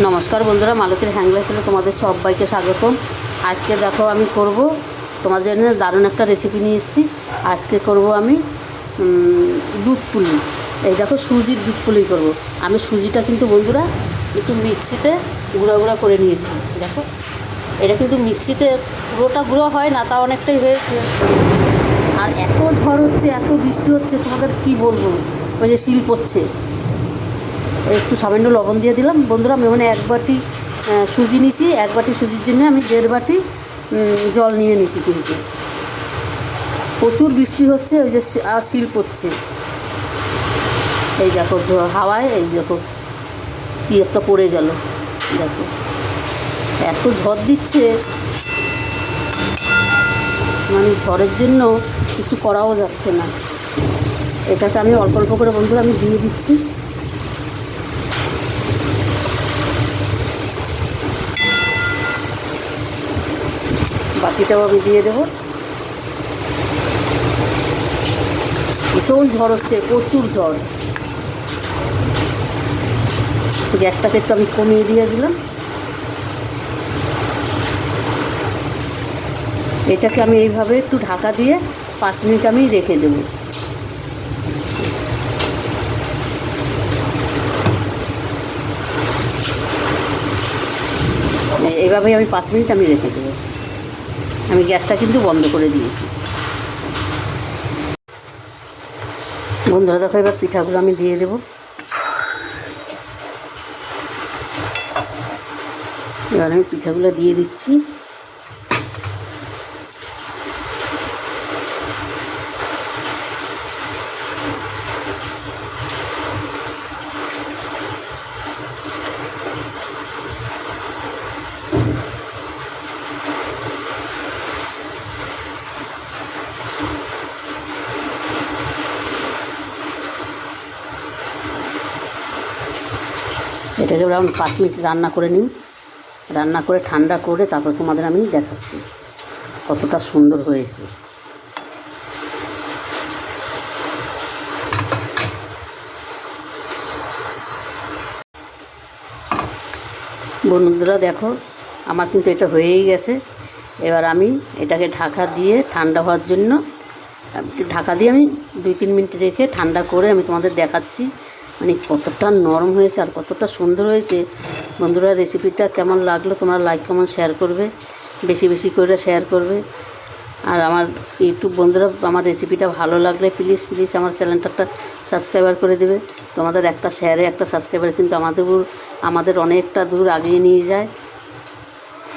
নমস্কার বন্ধুরা, মালতীর হ্যাংলাসে তোমাদের সবাইকে স্বাগতম। আজকে দেখো আমি করব তোমাদের জন্য দারুণ একটা রেসিপি নিয়ে এসেছি। আজকে করব আমি দুধ পুলি। এই দেখো সুজির দুধ পুলি করব। আমি সুজিটা কিন্তু বন্ধুরা একটু মিক্সিতে গুঁড়া গুঁড়া করে নিয়েছি। দেখো এটা কিন্তু মিক্সিতে পুরোটা গুঁড়ো হয় না, তা অনেকটাই হয়েছে। আর এত ঝড় হচ্ছে, এত বৃষ্টি হচ্ছে, তোমাদের কি বলবো, ওই যে শিল পড়ছে। একটু সামান্য লবণ দিয়ে দিলাম বন্ধুরা। আমি ওখানে 1 বাটি সুজি নিয়েছি। 1 বাটি সুজির জন্য আমি 1.5 বাটি জল নিয়ে নিয়েছি। কিন্তু প্রচুর বৃষ্টি হচ্ছে, ওই যে আর শিল পড়ছে। এই দেখো হাওয়ায়, এই দেখো কী একটা পড়ে গেল। দেখো এত ঝড় দিচ্ছে, মানে ঝড়ের জন্য কিছু করাও যাচ্ছে না। এটাকে আমি অল্প অল্প করে বন্ধুরা আমি দিয়ে দিচ্ছি। বাকিটাও আমি দিয়ে দেবো। ভীষণ ঝড় হচ্ছে, প্রচুর ঝড়। গ্যাসটাকে একটু আমি কমিয়ে দিয়ে দিলাম। এটাকে আমি এইভাবে একটু ঢাকা দিয়ে 5 মিনিট আমি রেখে দেবো। এইভাবেই আমি 5 মিনিট আমি রেখে দেবো। আমি গ্যাসটা কিন্তু বন্ধ করে দিয়েছি। বন্ধুরা দেখো, এবার পিঠাগুলো আমি দিয়ে দেবো। এবার আমি পিঠাগুলো দিয়ে দিচ্ছি। এটাকে এবার আমি 5 মিনিট রান্না করে নিই। রান্না করে ঠান্ডা করে তারপর তোমাদের আমি দেখাচ্ছি কতটা সুন্দর হয়েছে। বন্ধুরা দেখো, আমার কিন্তু এটা হয়েই গেছে। এবার আমি এটাকে ঢাকা দিয়ে ঠান্ডা হওয়ার জন্য ঢাকা দিয়ে আমি 2-3 মিনিট রেখে ঠান্ডা করে আমি তোমাদের দেখাচ্ছি মানে কতটা নরম হয়েছে আর কতটা সুন্দর হয়েছে। বন্ধুরা রেসিপিটা কেমন লাগলো তোমরা লাইক কমেন্ট শেয়ার করবে, বেশি বেশি করে শেয়ার করবে। আর আমার ইউটিউব বন্ধুরা আমার রেসিপিটা ভালো লাগলে প্লিজ প্লিজ আমার চ্যানেলটা একটা সাবস্ক্রাইবার করে দেবে। তোমাদের একটা শেয়ারে একটা সাবস্ক্রাইবার কিন্তু আমাদের অনেকটা দূর আগিয়ে নিয়ে যায়।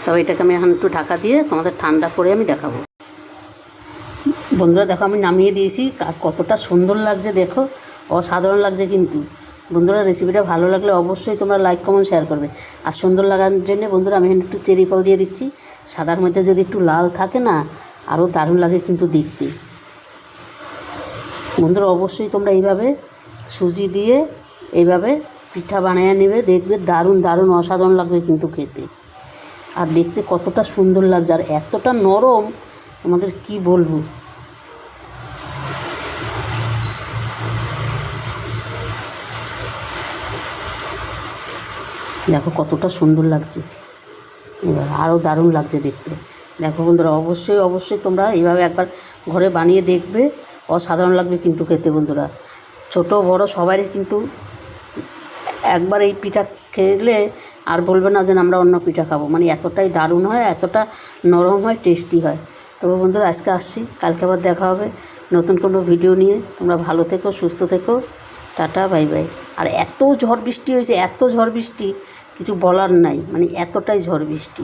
তবে এটাকে আমি এখন একটু ঢাকা দিয়ে তোমাদের ঠান্ডা করে আমি দেখাবো। বন্ধুরা দেখো, আমি নামিয়ে দিয়েছি। আর কতটা সুন্দর লাগছে দেখো, অসাধারণ লাগছে। কিন্তু বন্ধুরা রেসিপিটা ভালো লাগলে অবশ্যই তোমরা লাইক কমেন্ট শেয়ার করবে। আর সুন্দর লাগার জন্য বন্ধুরা আমি একটু চেরি ফল দিয়ে দিচ্ছি। সাদার মধ্যে যদি একটু লাল থাকে না, আরও দারুণ লাগে কিন্তু দেখতে। বন্ধুরা অবশ্যই তোমরা এইভাবে সুজি দিয়ে এইভাবে পিঠা বানিয়ে নেবে, দেখবে দারুণ দারুণ অসাধারণ লাগবে কিন্তু খেতে। আর দেখতে কতটা সুন্দর লাগছে আর এতটা নরম, তোমাদের কি বলবো। দেখো কতটা সুন্দর লাগছে, এবার আরও দারুণ লাগছে দেখতে। দেখো বন্ধুরা অবশ্যই অবশ্যই তোমরা এইভাবে একবার ঘরে বানিয়ে দেখবে, অসাধারণ লাগবে কিন্তু খেতে। বন্ধুরা ছোট বড় সবারই কিন্তু একবার এই পিঠা খেলে আর বলবে না যে আমরা অন্য পিঠা খাবো। মানে এতটাই দারুণ হয়, এতটা নরম হয়, টেস্টি হয়। তবে বন্ধুরা আজকে আসছি, কালকে আবার দেখা হবে নতুন কোনো ভিডিও নিয়ে। তোমরা ভালো থেকো, সুস্থ থেকো, টাটা, বাই বাই। আর এত ঝড় বৃষ্টি হয়েছে, এত ঝড় বৃষ্টি কিছু বলার নাই, মানে এতটাই ঝড় বৃষ্টি।